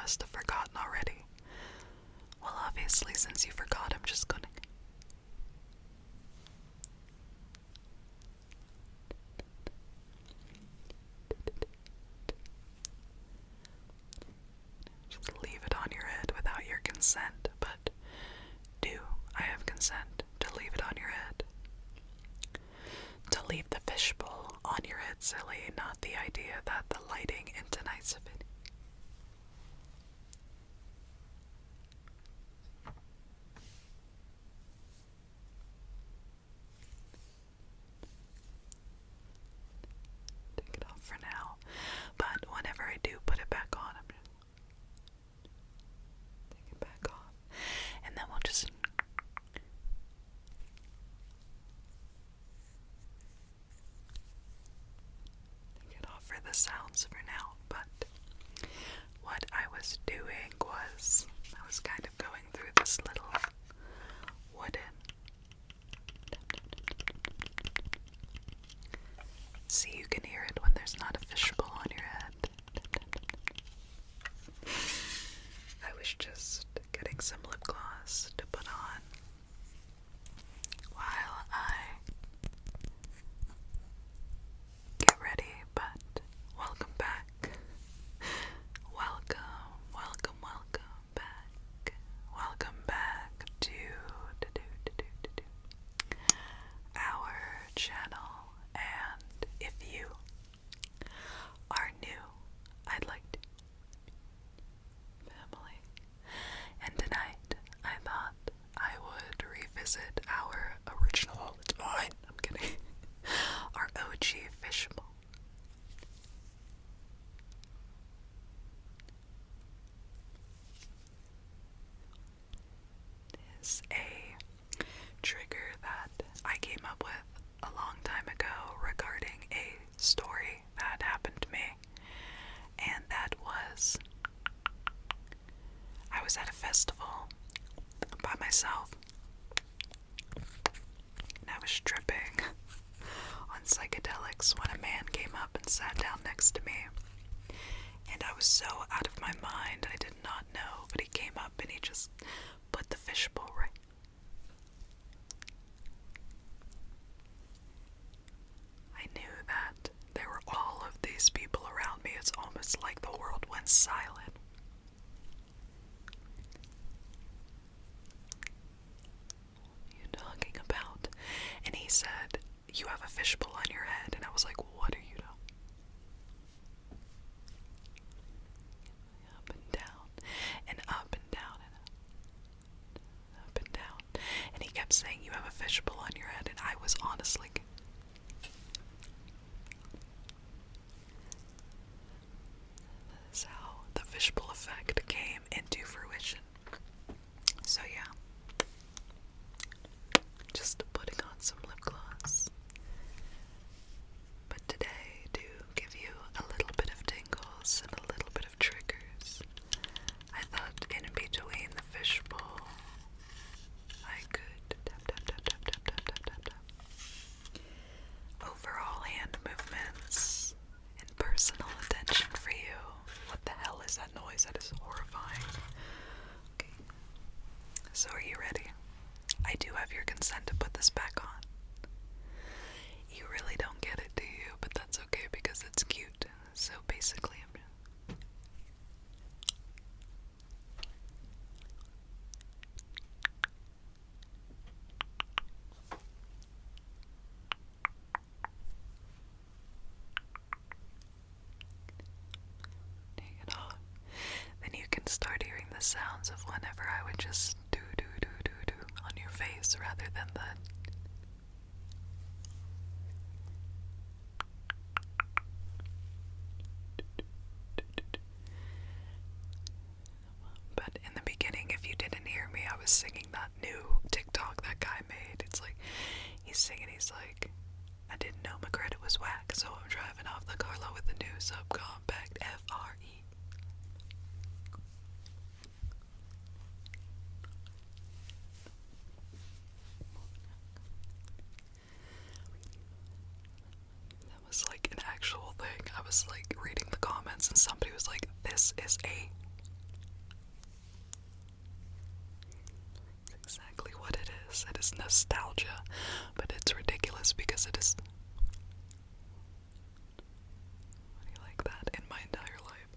must have forgotten already. Well, obviously, since you forgot, I'm just gonna... just leave it on your head without your consent, but do I have consent to leave it on your head? To leave the fishbowl on your head, silly, not the idea that the lighting in tonight's video. Take it off for now, but whenever I do put it back on, I'm just take it back off, and then we'll just take it off for the sounds for now. But what I was doing was I was kind of going through this little wooden, see, you can hear it when there's not a fishbowl on your head. I was just getting some lip gloss to put on while I get ready, but welcome back. Welcome back. Welcome back to our channel. And if you are new, I'd like to family. And tonight, I thought I would revisit our original, it's mine, I'm kidding, our OG Fishbowl. It is a trigger that I came up with a long time ago regarding a story that happened to me, and that was I was at a festival by myself, and I was tripping on psychedelics when a man came up and sat down next to me, and I was so out of my mind, I did not know, but he came up and he just put the fishbowl right. I knew that there were all of these people around me. It's almost like the world went silent. What are you talking about? And he said, you have a fishbowl on your head. And I was like, what are you doing? Up and down, and up and down, and up and down. And he kept saying, you have a fishbowl on your head. And I was honestly... That's how the Fishbowl Effect came into fruition. So yeah, just putting on some lip gloss. But today, to give you a little bit of tingles and a little bit of triggers, I thought in between the fishbowl, I could tap tap tap tap tap tap tap tap tap. Overall hand movements and personal attention for you. What the hell is that noise? That is horrifying. Okay. So are you ready? I do have your consent to put this back on. You really don't get it, do you? But that's okay because it's cute. So basically, take it off. Then you can start hearing the sounds of whenever I would just do on your face rather than the... But in the beginning, if you didn't hear me, I was singing that new TikTok that guy made. It's like, he's singing, he's like, I didn't know my credit was whack, so I'm driving off the Carlo with the new subcompact FRE. That was like an actual thing. I was like reading the comments and somebody was like, this is a ridiculous. It is nostalgia, but it's ridiculous because it is. How do you like that? In my entire life.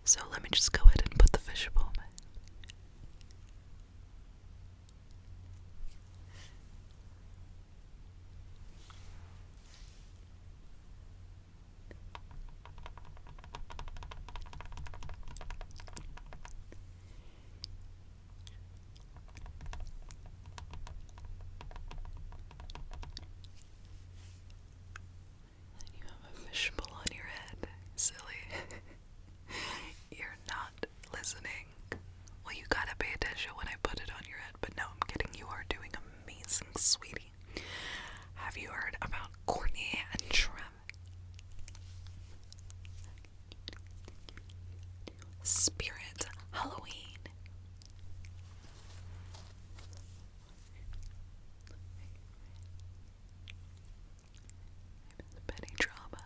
So let me just go ahead and put the fishbowl. You have a fishbowl on your head, silly. You're not listening. Well, you gotta pay attention when I put it on your head, but no, I'm kidding. You are doing amazing, sweetie. Have you heard about Courtney and Trevor? Spirit Halloween. Benny Drama.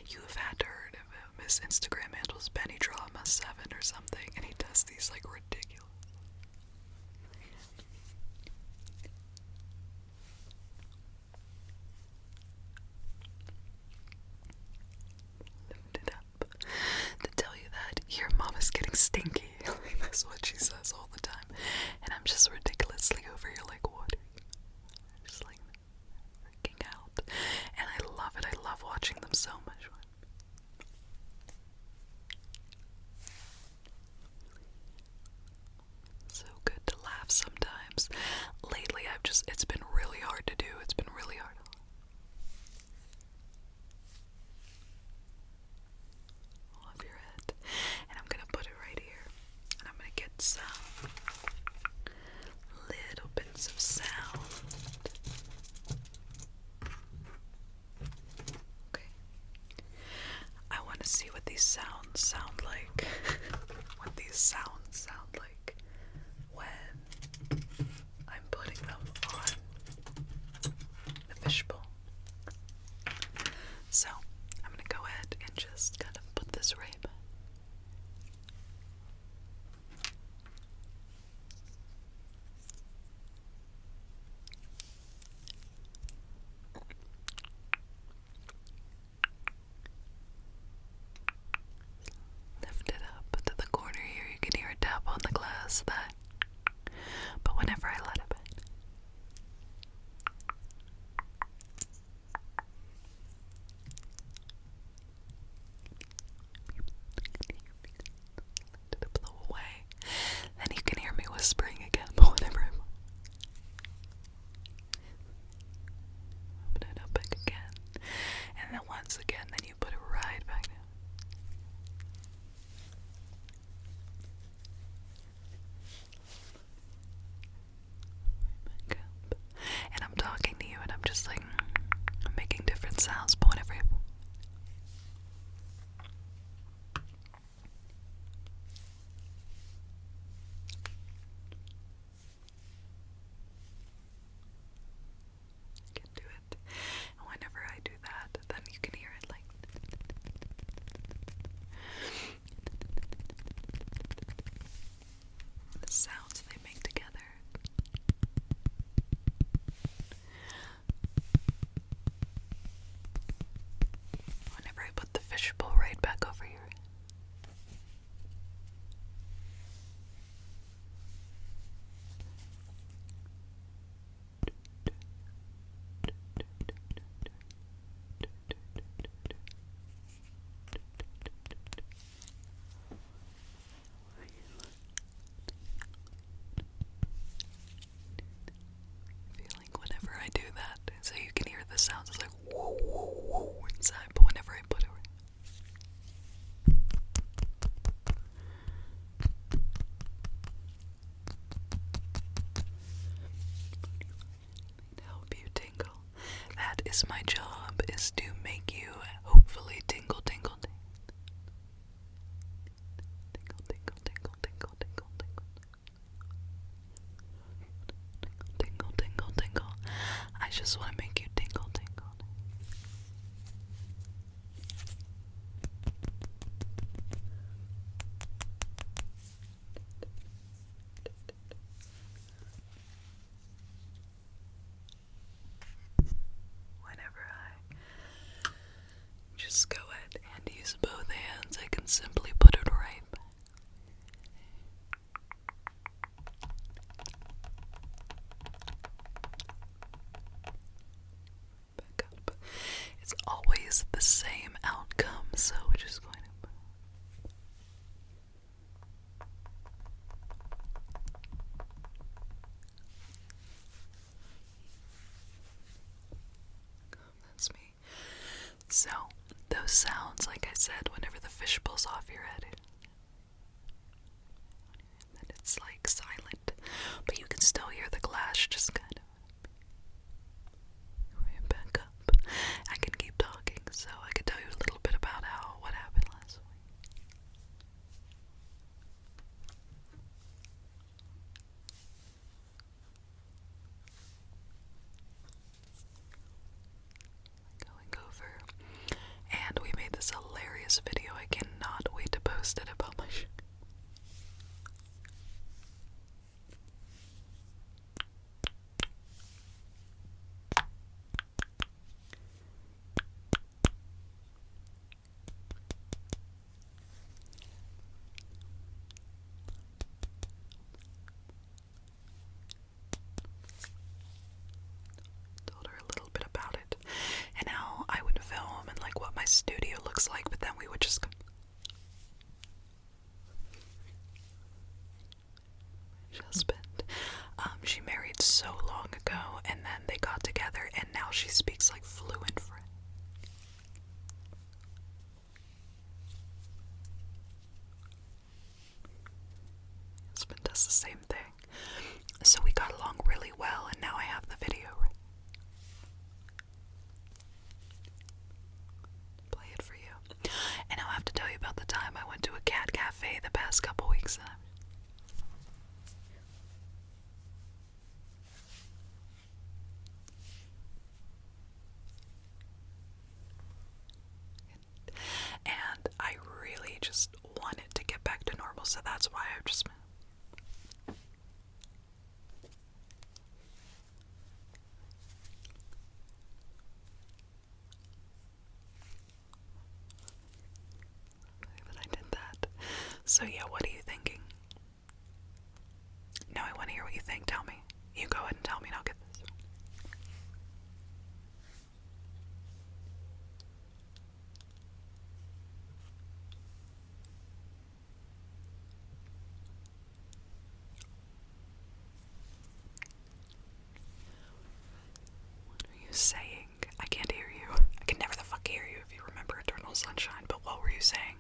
You have had to heard of him. His Instagram handle is Benny Drama 7 or something, and he does these like ridiculous. Lift it up to tell you that your mom is getting stinky. That's what she says all the time, and I'm just ridiculously over here like, what? Just like freaking out, and I love it. I love watching them so much. So good to laugh sometimes. Lately, it's been really hard to do. It's been really hard. Off your head. And I'm gonna put it right here. And I'm gonna get some little bits of sound. Okay. I want to see what these sounds sound like. What these sounds sound like when I'm putting them on the fishbowl. So, I'm gonna go ahead and just kind of put this right back. Lift it up to the corner here. You can hear a tap on the glass. But whenever I let it back. Lift it up the way. Then you can hear me whispering again. But whenever I open it up back again. And then once again, then you put it right back down. Back up. And I'm talking to you and I'm just like, I'm making different sounds, but whenever I can do it. And whenever I do that, then you can hear it like the sounds they make together. Whenever I put the fishbowl right back over here. Feeling whenever I do that, so you can hear the sounds. It's like whoa, whoa, whoa inside, but whenever I put it to help you tingle. That is my job, is to make you hopefully tingle, tingle, tingle. Tingle, tingle, tingle, tingle, tingle, tingle. Tingle, tingle, tingle. I just want to make you tingle, tingle. those sounds, like I said, whenever the fishbowl's off your head. And it's like silent, but you can still hear the glass just kind of right back up. I can keep talking, so I could tell you a little bit about what happened last week. Going over, and we made this hilarious video. I cannot wait to post it about my show. Told her a little bit about it and how I would film and like what my studio looks like, but then we would just husband. She married so long ago, and then they got together, and now she speaks like fluent French. Husband does the same thing. So we got along really well, and now I have the video. Play it for you. And I'll have to tell you about the time I went to a cat cafe the past couple weeks. And I really just wanted to get back to normal, so that's why I've just been. But I did that. So yeah, what are you thinking? No, I want to hear what you think. Tell me. You go ahead and tell me, and I'll get this. What are you saying? I can't hear you. I can never the fuck hear you if you remember Eternal Sunshine, but what were you saying?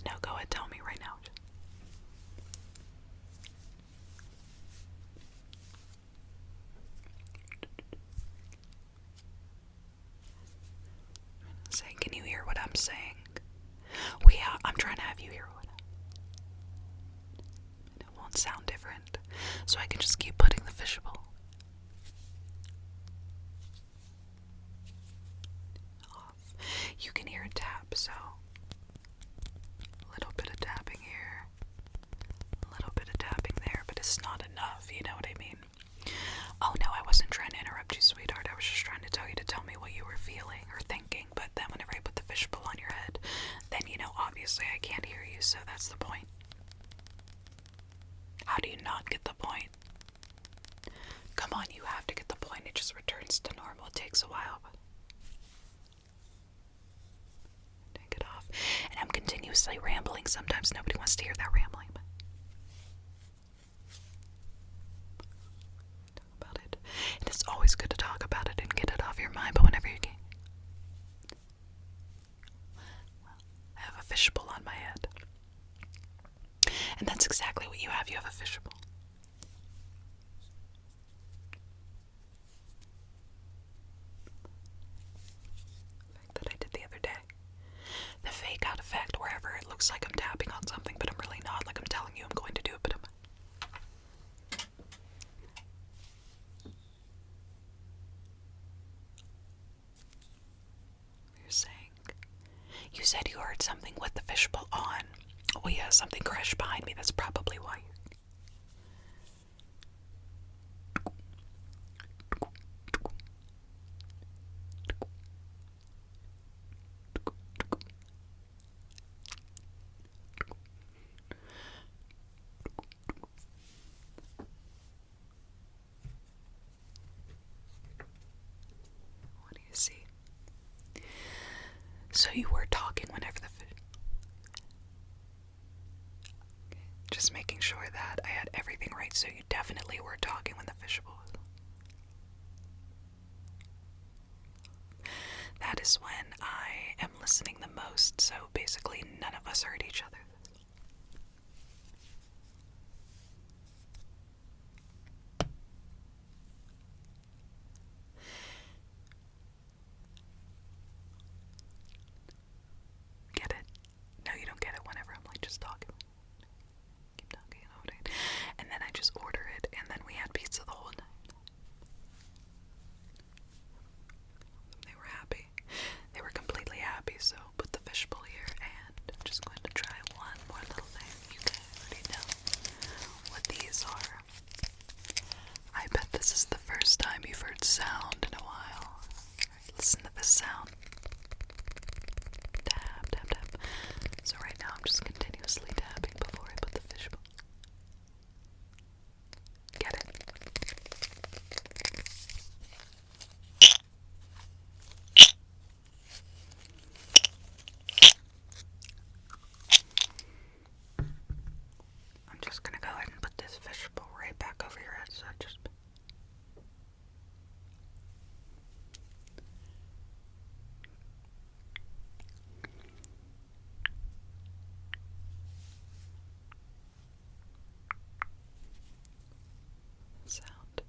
No, go ahead, tell me right now. Saying, can you hear what I'm saying? I'm trying to have you hear what it won't sound different, so I can just keep putting the fishbowl off. You can hear a tap, so a little bit of tapping here, a little bit of tapping there, but it's not enough, you know what I mean? Oh no, I wasn't trying to interrupt you, sweetheart. I was just trying to tell you to tell me what you were feeling or thinking, but then whenever I put the fishbowl on your head, then, you know, obviously I can't hear you, so that's the point. How do you not get the point? Come on, you have to get the point. It just returns to normal. It takes a while, but take it off. And I'm continuously rambling. Sometimes nobody wants to hear that rambling, but talk about it. And it's always good to talk about it and get it off your mind, but whenever you can. Well, I have a fishbowl on my head. And that's exactly what you have. You have a fishbowl. That I did the other day. The fake out effect, wherever it looks like I'm tapping on something, but I'm really not. Like I'm telling you I'm going to do it, but I'm. You're saying? You said you heard something with the fishbowl on. Oh yeah, something crashed behind me. That's probably why. What do you see? So you were talking whenever the just making sure that I had everything right. So you definitely were talking when the fishbowl was. that is when I am listening the most, so basically none of us heard each other. Get it? No, you don't get it whenever I'm like just talking. Keep talking, you know what I mean? And then I just order it, and then we had pizza the whole night. They were happy. They were completely happy, so put the fishbowl here, and I'm just going to try one more little thing. You guys already know what these are. I bet this is the first time you've heard sound in a while. Alright, listen to this sound. Tap, tap, tap. So right now I'm just continuously tapping before I put the fishbowl. Get it? I'm just gonna go ahead and put this fishbowl right back over your head, so just... sound.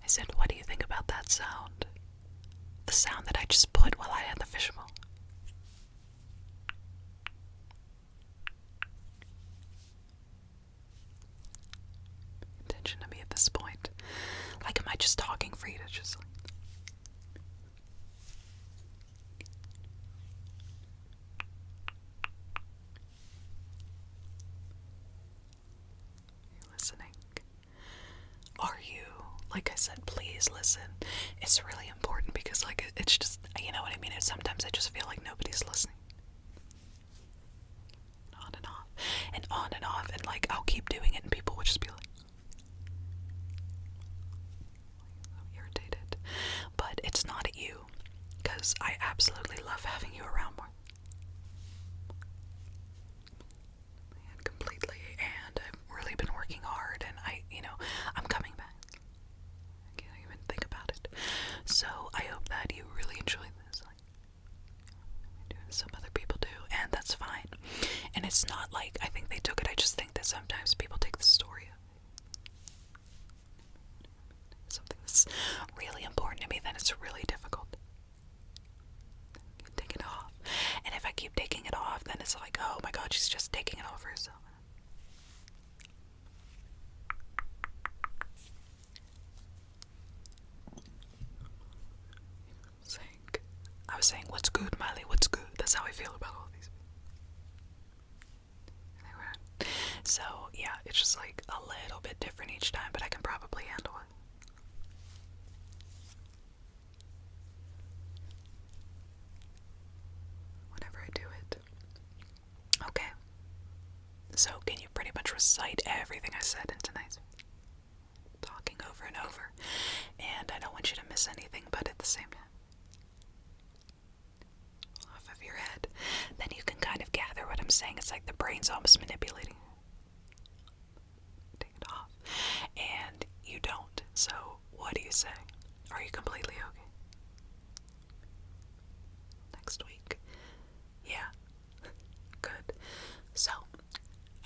I said, what do you think about that sound? The sound that I just put while I had the fishbowl. Attention to me at this point. Like, am I just talking for you to just like... listening? Are you? Like I said, please listen. It's really important because, like, it's just, you know what I mean? Sometimes I just feel like nobody's listening. On and off, and on and off, and like, I'll keep doing it, and people will just be like, I'm irritated. But it's not at you, because I absolutely love having you around more. And completely, and I've really been working hard, and I'm coming back. I can't even think about it. So I hope that you really enjoy this. Like, some other people do, and that's fine. And it's not like I think they took it. I just think that sometimes people take the story of something that's really important to me, then it's really difficult. Take it off. And if I keep taking it off, then it's like, oh my god, she's just taking it off for herself. I was saying, what's good, Miley? What's good? That's how I feel about all these. So, yeah, it's just like a little bit different each time, but I can probably handle it. Whenever I do it. Okay. So, can you pretty much recite everything I said in tonight's talking over and over? And I don't want you to miss anything, but at the same time, off of your head, then you can kind of gather what I'm saying. It's like the brain's almost manipulating. Take it off. And you don't. So, what do you say? Are you completely okay? Next week? Yeah. Good. So,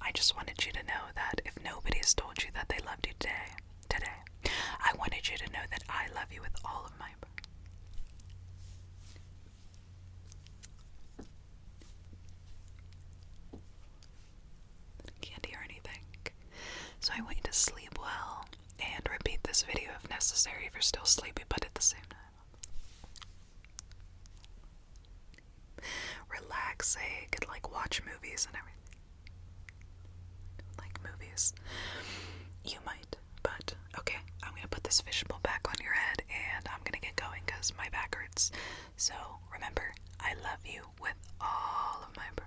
I just wanted you to know that if nobody has told you that they loved you today, I wanted you to know that I love you with all of my heart. Can't hear anything. So I want you to sleep well and repeat this video if necessary if you're still sleepy, but at the same time, relax, say, could like watch movies and everything. Like movies. You might, but okay, I'm gonna put this fishbowl back on your head and I'm gonna get going because my back hurts. So remember, I love you with all of my heart.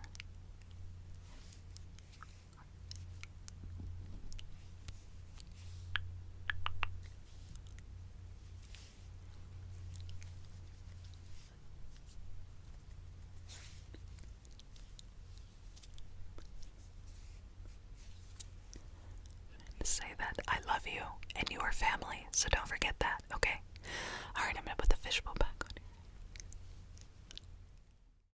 Say that I love you and you are family, so don't forget that, okay? Alright, I'm gonna put the fishbowl back.